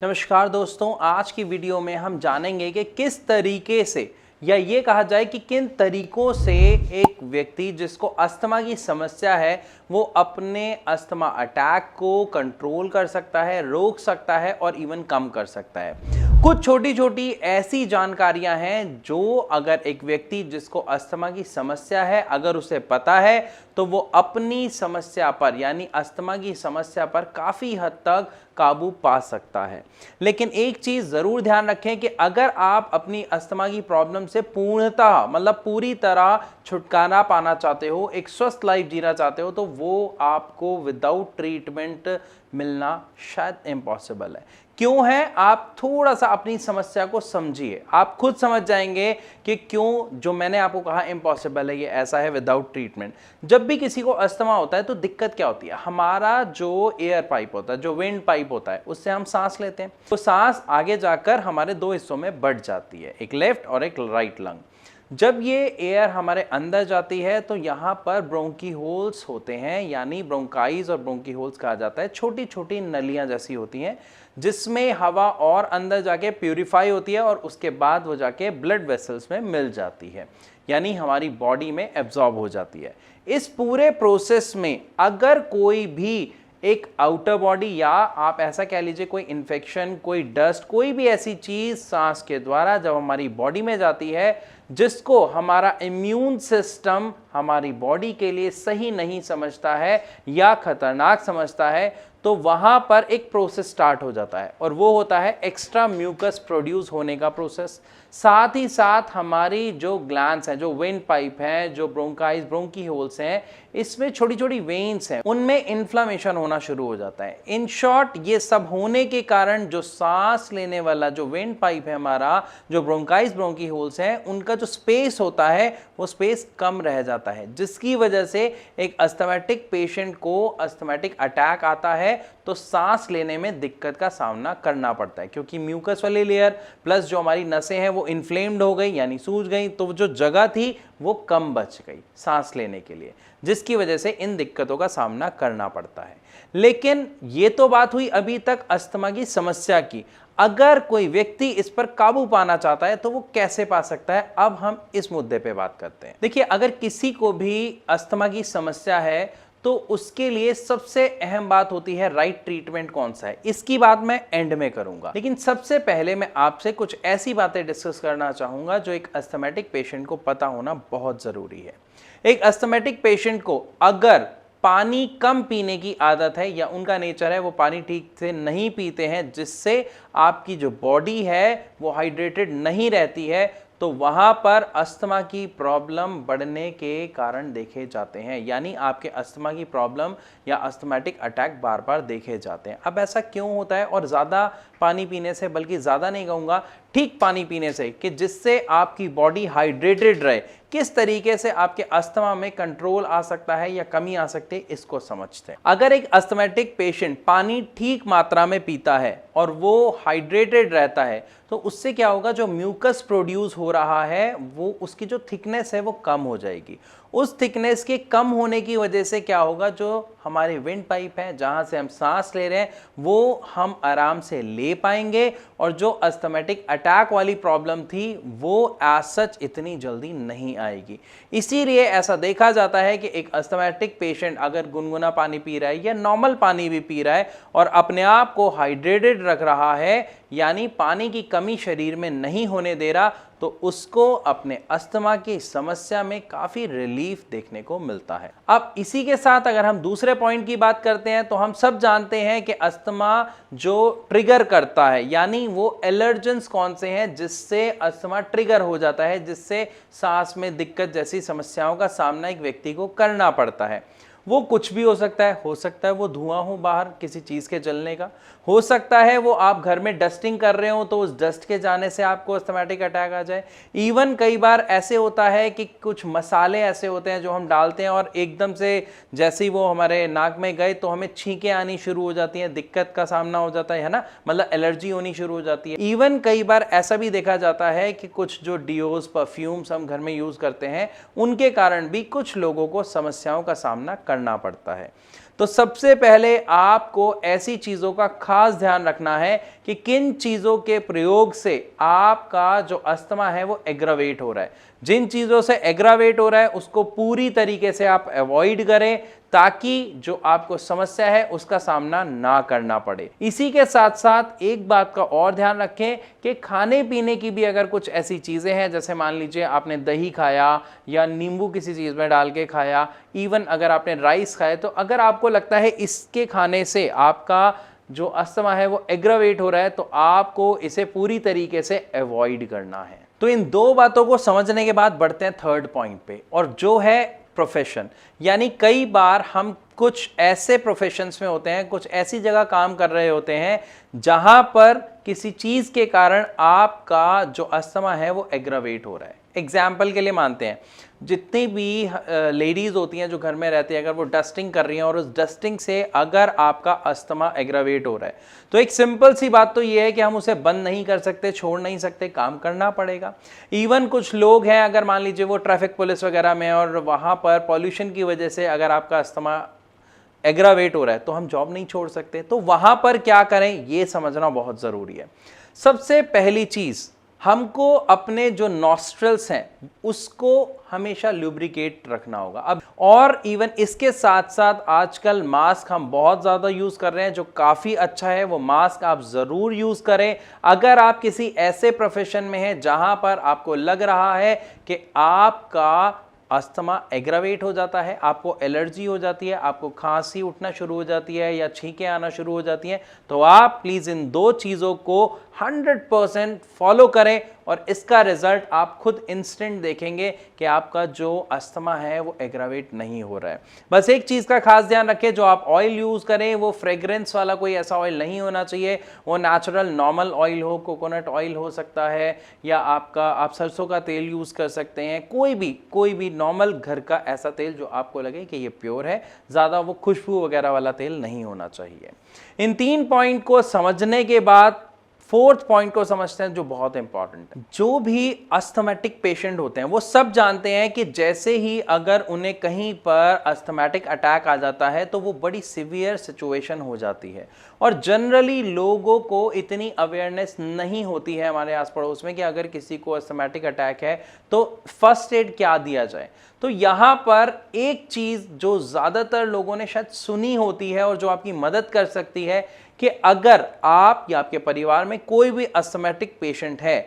नमस्कार दोस्तों, आज की वीडियो में हम जानेंगे कि किस तरीके से या ये कहा जाए कि किन तरीकों से एक व्यक्ति जिसको अस्थमा की समस्या है वो अपने अस्थमा अटैक को कंट्रोल कर सकता है, रोक सकता है और इवन कम कर सकता है। कुछ छोटी छोटी ऐसी जानकारियां हैं जो अगर एक व्यक्ति जिसको अस्थमा की समस्या है अगर उसे पता है तो वो अपनी समस्या पर यानी अस्थमा की समस्या पर काफ़ी हद तक काबू पा सकता है। लेकिन एक चीज़ ज़रूर ध्यान रखें कि अगर आप अपनी अस्थमा की प्रॉब्लम से पूर्णतः मतलब पूरी तरह छुटकारा पाना चाहते हो, एक स्वस्थ लाइफ जीना चाहते हो, तो वो आपको विदाउट ट्रीटमेंट मिलना शायद इम्पॉसिबल है। क्यों है? आप थोड़ा सा अपनी समस्या को समझिए, आप खुद समझ जाएंगे कि क्यों जो मैंने आपको कहा इम्पॉसिबल है, ये ऐसा है विदाउट ट्रीटमेंट। जब भी किसी को अस्थमा होता है तो दिक्कत क्या होती है? हमारा जो एयर पाइप होता है, जो विंड पाइप होता है, उससे हम सांस लेते हैं, तो सांस आगे जाकर हमारे दो हिस्सों में बंट जाती है, एक लेफ्ट और एक राइट लंग। जब ये एयर हमारे अंदर जाती है तो यहाँ पर ब्रोंकी होल्स होते हैं, यानी ब्रोंकाइज और ब्रोंकी होल्स कहा जाता है, छोटी छोटी नलियाँ जैसी होती हैं जिसमें हवा और अंदर जाके प्यूरिफाई होती है और उसके बाद वो जाके ब्लड वेसल्स में मिल जाती है, यानी हमारी बॉडी में एब्जॉर्ब हो जाती है। इस पूरे प्रोसेस में अगर कोई भी एक आउटर बॉडी या आप ऐसा कह लीजिए कोई इन्फेक्शन, कोई डस्ट, कोई भी ऐसी चीज़ सांस के द्वारा जब हमारी बॉडी में जाती है जिसको हमारा इम्यून सिस्टम हमारी बॉडी के लिए सही नहीं समझता है या खतरनाक समझता है, तो वहाँ पर एक प्रोसेस स्टार्ट हो जाता है और वो होता है एक्स्ट्रा म्यूकस प्रोड्यूस होने का प्रोसेस। साथ ही साथ हमारी जो ग्लैंड्स हैं, जो वेन पाइप हैं, जो ब्रोंकाइज ब्रोंकी होल्स हैं, इसमें छोटी छोटी वेन्स हैं, उनमें इन्फ्लामेशन होना शुरू हो जाता है। इन शॉर्ट, ये सब होने के कारण जो सांस लेने वाला जो वेन पाइप है हमारा, जो ब्रोंकाइज ब्रोंकी होल्स हैं, उनका जो स्पेस होता है वो स्पेस कम रह जाता है, जिसकी वजह से एक अस्थमैटिक पेशेंट को अस्थमैटिक अटैक आता है तो सांस लेने में दिक्कत का सामना करना पड़ता है, क्योंकि म्यूकस वाली लेयर प्लस जो हमारी नसें हैं वो इन्फ्लेम्ड हो गई यानी सूज गई, तो जो जगह थी वो कम बच गई सांस लेने के लिए, जिसकी वजह से इन दिक्कतों का सामना करना पड़ता है। लेकिन ये तो बात हुई अभी तक अस्थमा की समस्या की। अगर कोई व्यक्ति इस पर काबू पाना चाहता है तो वो कैसे पा सकता है? अब हम इस मुद्दे पे बात करते हैं। देखिए, अगर किसी को भी अस्थमा की समस्या है तो उसके लिए सबसे अहम बात होती है राइट ट्रीटमेंट कौन सा है। इसकी बात मैं एंड में करूंगा, लेकिन सबसे पहले मैं आपसे कुछ ऐसी बातें डिस्कस करना चाहूंगा जो एक अस्थमैटिक पेशेंट को पता होना बहुत जरूरी है। एक अस्थमैटिक पेशेंट को अगर पानी कम पीने की आदत है या उनका नेचर है वो पानी ठीक से नहीं पीते हैं, जिससे आपकी जो बॉडी है वो हाइड्रेटेड नहीं रहती है, तो वहाँ पर अस्थमा की प्रॉब्लम बढ़ने के कारण देखे जाते हैं, यानी आपके अस्थमा की प्रॉब्लम या अस्थमैटिक अटैक बार बार देखे जाते हैं। अब ऐसा क्यों होता है? और ज़्यादा पानी पीने से, बल्कि ज़्यादा नहीं कहूँगा, ठीक पानी पीने से, कि जिससे आपकी बॉडी हाइड्रेटेड रहे। किस तरीके से आपके अस्थमा में कंट्रोल आ सकता है या कमी आ सकती है, इसको समझते हैं। अगर एक अस्थमैटिक पेशेंट पानी ठीक मात्रा में पीता है और वो हाइड्रेटेड रहता है तो उससे क्या होगा? जो म्यूकस प्रोड्यूस हो रहा है वो उसकी जो थिकनेस है वो कम हो जाएगी। उस थिकनेस के कम होने की वजह से क्या होगा? जो हमारे विंड पाइप है जहाँ से हम सांस ले रहे हैं वो हम आराम से ले पाएंगे और जो अस्थमैटिक अटैक वाली प्रॉब्लम थी वो एज सच इतनी जल्दी नहीं आएगी। इसीलिए ऐसा देखा जाता है कि एक अस्थमैटिक पेशेंट अगर गुनगुना पानी पी रहा है या नॉर्मल पानी भी पी रहा है और अपने आप को हाइड्रेटेड रख रहा है, यानी पानी की कमी शरीर में नहीं होने दे रहा, तो उसको अपने अस्थमा की समस्या में काफ़ी रिलीफ देखने को मिलता है। अब इसी के साथ अगर हम दूसरे पॉइंट की बात करते हैं तो हम सब जानते हैं कि अस्थमा जो ट्रिगर करता है, यानी वो एलर्जेंस कौन से हैं जिससे अस्थमा ट्रिगर हो जाता है, जिससे सांस में दिक्कत जैसी समस्याओं का सामना एक व्यक्ति को करना पड़ता है। वो कुछ भी हो सकता है वो धुआं हो बाहर किसी चीज़ के जलने का, हो सकता है वो आप घर में डस्टिंग कर रहे हो तो उस डस्ट के जाने से आपको अस्थमैटिक अटैक आ जाए। इवन कई बार ऐसे होता है कि कुछ मसाले ऐसे होते हैं जो हम डालते हैं और एकदम से जैसे ही वो हमारे नाक में गए तो हमें छींकें आनी शुरू हो जाती हैं, दिक्कत का सामना हो जाता है ना, मतलब एलर्जी होनी शुरू हो जाती है। इवन कई बार ऐसा भी देखा जाता है कि कुछ जो डिओज, परफ्यूम्स हम घर में यूज़ करते हैं उनके कारण भी कुछ लोगों को समस्याओं का सामना करना पड़ता है। तो सबसे पहले आपको ऐसी चीजों का खास ध्यान रखना है कि किन चीजों के प्रयोग से आपका जो अस्थमा है वो एग्रावेट हो रहा है। जिन चीजों से एग्रावेट हो रहा है उसको पूरी तरीके से आप अवॉइड करें, ताकि जो आपको समस्या है उसका सामना ना करना पड़े। इसी के साथ साथ एक बात का और ध्यान रखें कि खाने पीने की भी अगर कुछ ऐसी चीजें हैं, जैसे मान लीजिए आपने दही खाया या नींबू किसी चीज में डाल के खाया, इवन अगर आपने राइस खाया, तो अगर आपको लगता है इसके खाने से आपका जो अस्थमा है वो एग्रावेट हो रहा है, तो आपको इसे पूरी तरीके से अवॉइड करना है। तो इन दो बातों को समझने के बाद बढ़ते हैं थर्ड पॉइंट पे, और जो है प्रोफेशन। यानी कई बार हम कुछ ऐसे प्रोफेशंस में होते हैं, कुछ ऐसी जगह काम कर रहे होते हैं जहां पर किसी चीज के कारण आपका जो अस्थमा है वो एग्रावेट हो रहा है। एग्जाम्पल के लिए मानते हैं जितनी भी लेडीज होती हैं जो घर में रहती हैं, अगर वो डस्टिंग कर रही हैं और उस डस्टिंग से अगर आपका अस्थमा एग्रावेट हो रहा है, तो एक सिंपल सी बात तो ये है कि हम उसे बंद नहीं कर सकते, छोड़ नहीं सकते, काम करना पड़ेगा। इवन कुछ लोग हैं, अगर मान लीजिए वो ट्रैफिक पुलिस वगैरह में और वहां पर पॉल्यूशन की वजह से अगर आपका अस्थमा एग्रावेट हो रहा है तो हम जॉब नहीं छोड़ सकते। तो वहां पर क्या करें ये समझना बहुत जरूरी है। सबसे पहली चीज, हमको अपने जो नॉस्ट्रल्स हैं उसको हमेशा लुब्रिकेट रखना होगा। अब और इवन इसके साथ साथ आजकल मास्क हम बहुत ज़्यादा यूज़ कर रहे हैं, जो काफ़ी अच्छा है, वो मास्क आप ज़रूर यूज़ करें। अगर आप किसी ऐसे प्रोफेशन में हैं जहां पर आपको लग रहा है कि आपका अस्थमा एग्रावेट हो जाता है, आपको एलर्जी हो जाती है, आपको खांसी उठना शुरू हो जाती है या छींकें आना शुरू हो जाती हैं, तो आप प्लीज़ इन दो चीज़ों को 100% फॉलो करें और इसका रिजल्ट आप खुद इंस्टेंट देखेंगे कि आपका जो अस्थमा है वो एग्रावेट नहीं हो रहा है। बस एक चीज़ का खास ध्यान रखें, जो आप ऑयल यूज़ करें वो फ्रेग्रेंस वाला कोई ऐसा ऑयल नहीं होना चाहिए। वो नेचुरल नॉर्मल ऑयल हो, कोकोनट ऑयल हो सकता है, या आप सरसों का तेल यूज़ कर सकते हैं, कोई भी नॉर्मल घर का ऐसा तेल जो आपको लगे कि ये प्योर है। ज़्यादा वो खुशबू वगैरह वाला तेल नहीं होना चाहिए। इन 3 पॉइंट को समझने के बाद फोर्थ पॉइंट को समझते हैं जो बहुत इंपॉर्टेंट है। जो भी अस्थमैटिक पेशेंट होते हैं वो सब जानते हैं कि जैसे ही अगर उन्हें कहीं पर अस्थमैटिक अटैक आ जाता है तो वो बड़ी सीवियर सिचुएशन हो जाती है, और जनरली लोगों को इतनी अवेयरनेस नहीं होती है हमारे आस पड़ोस में कि अगर किसी को अस्थमैटिक अटैक है तो फर्स्ट एड क्या दिया जाए। तो यहाँ पर एक चीज़ जो ज़्यादातर लोगों ने शायद सुनी होती है और जो आपकी मदद कर सकती है कि अगर आप या आपके परिवार में कोई भी अस्थमैटिक पेशेंट है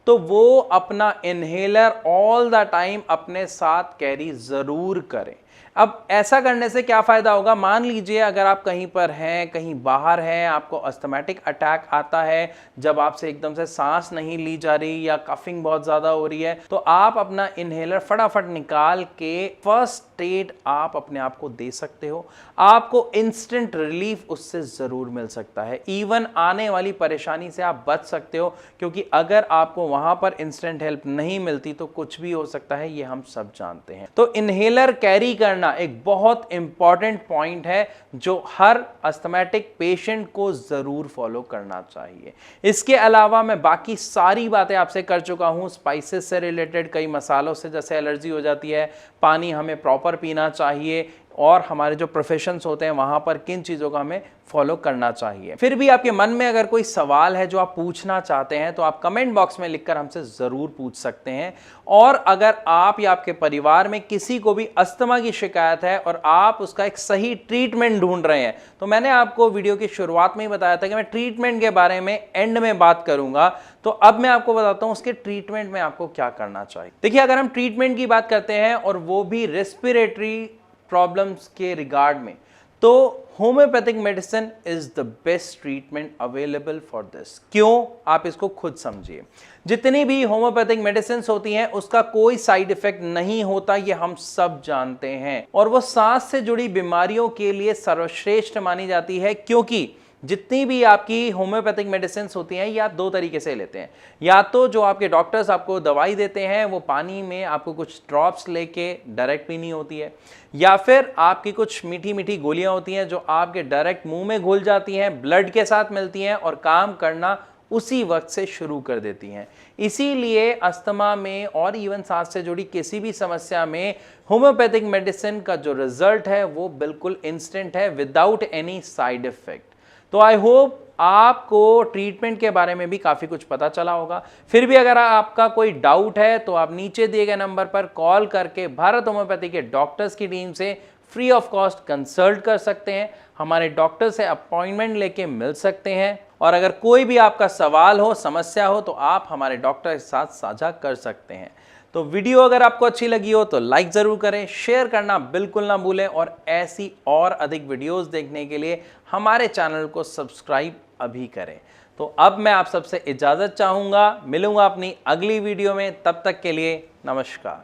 तो वो अपना इनहेलर ऑल द टाइम अपने साथ कैरी ज़रूर करें। अब ऐसा करने से क्या फ़ायदा होगा, मान लीजिए अगर आप कहीं पर हैं, कहीं बाहर हैं, आपको अस्थमैटिक अटैक आता है, जब आपसे एकदम से सांस नहीं ली जा रही या कफिंग बहुत ज़्यादा हो रही है, तो आप अपना इनहेलर फटाफट निकाल के फर्स्ट एड आप अपने आप को दे सकते हो। आपको इंस्टेंट रिलीफ उससे ज़रूर मिल सकता है। इवन आने वाली परेशानी से आप बच सकते हो, क्योंकि अगर आपको वहाँ पर इंस्टेंट हेल्प नहीं मिलती तो कुछ भी हो सकता है, ये हम सब जानते हैं। तो इनहेलर कैरी करना एक बहुत इंपॉर्टेंट पॉइंट है जो हर अस्थमैटिक पेशेंट को जरूर फॉलो करना चाहिए। इसके अलावा मैं बाकी सारी बातें आपसे कर चुका हूं, स्पाइसेस से रिलेटेड, कई मसालों से जैसे एलर्जी हो जाती है, पानी हमें प्रॉपर पीना चाहिए, और हमारे जो प्रोफेशंस होते हैं वहां पर किन चीज़ों का हमें फॉलो करना चाहिए। फिर भी आपके मन में अगर कोई सवाल है जो आप पूछना चाहते हैं तो आप कमेंट बॉक्स में लिखकर हमसे ज़रूर पूछ सकते हैं। और अगर आप या आपके परिवार में किसी को भी अस्थमा की शिकायत है और आप उसका एक सही ट्रीटमेंट ढूंढ रहे हैं, तो मैंने आपको वीडियो की शुरुआत में ही बताया था कि मैं ट्रीटमेंट के बारे में एंड में बात करूंगा। तो अब मैं आपको बताता हूं उसके ट्रीटमेंट में आपको क्या करना चाहिए। देखिए, अगर हम ट्रीटमेंट की बात करते हैं और वो भी रेस्पिरेटरी प्रॉब्लम्स के रिगार्ड में, तो homeopathic medicine is the best treatment available for this. क्यों, आप इसको खुद समझिए। जितनी भी होम्योपैथिक मेडिसिन होती हैं उसका कोई साइड इफेक्ट नहीं होता, ये हम सब जानते हैं, और वो सांस से जुड़ी बीमारियों के लिए सर्वश्रेष्ठ मानी जाती है। क्योंकि जितनी भी आपकी होम्योपैथिक मेडिसिन होती हैं ये आप दो तरीके से लेते हैं, या तो जो आपके डॉक्टर्स आपको दवाई देते हैं वो पानी में आपको कुछ ड्रॉप्स लेके डायरेक्ट पीनी होती है, या फिर आपकी कुछ मीठी मीठी गोलियां होती हैं जो आपके डायरेक्ट मुंह में घुल जाती हैं, ब्लड के साथ मिलती हैं और काम करना उसी वक्त से शुरू कर देती हैं। इसीलिए अस्थमा में और इवन सांस से जुड़ी किसी भी समस्या में होम्योपैथिक मेडिसिन का जो रिजल्ट है वो बिल्कुल इंस्टेंट है, विदाउट एनी साइड इफेक्ट। तो आई होप आपको ट्रीटमेंट के बारे में भी काफ़ी कुछ पता चला होगा। फिर भी अगर आपका कोई डाउट है तो आप नीचे दिए गए नंबर पर कॉल करके भारत होम्योपैथी के डॉक्टर्स की टीम से फ्री ऑफ कॉस्ट कंसल्ट कर सकते हैं, हमारे डॉक्टर से अपॉइंटमेंट लेके मिल सकते हैं। और अगर कोई भी आपका सवाल हो, समस्या हो, तो आप हमारे डॉक्टर के साथ साझा कर सकते हैं। तो वीडियो अगर आपको अच्छी लगी हो तो लाइक ज़रूर करें, शेयर करना बिल्कुल ना भूलें और ऐसी और अधिक वीडियोस देखने के लिए हमारे चैनल को सब्सक्राइब अभी करें। तो अब मैं आप सबसे इजाज़त चाहूँगा, मिलूँगा अपनी अगली वीडियो में, तब तक के लिए नमस्कार।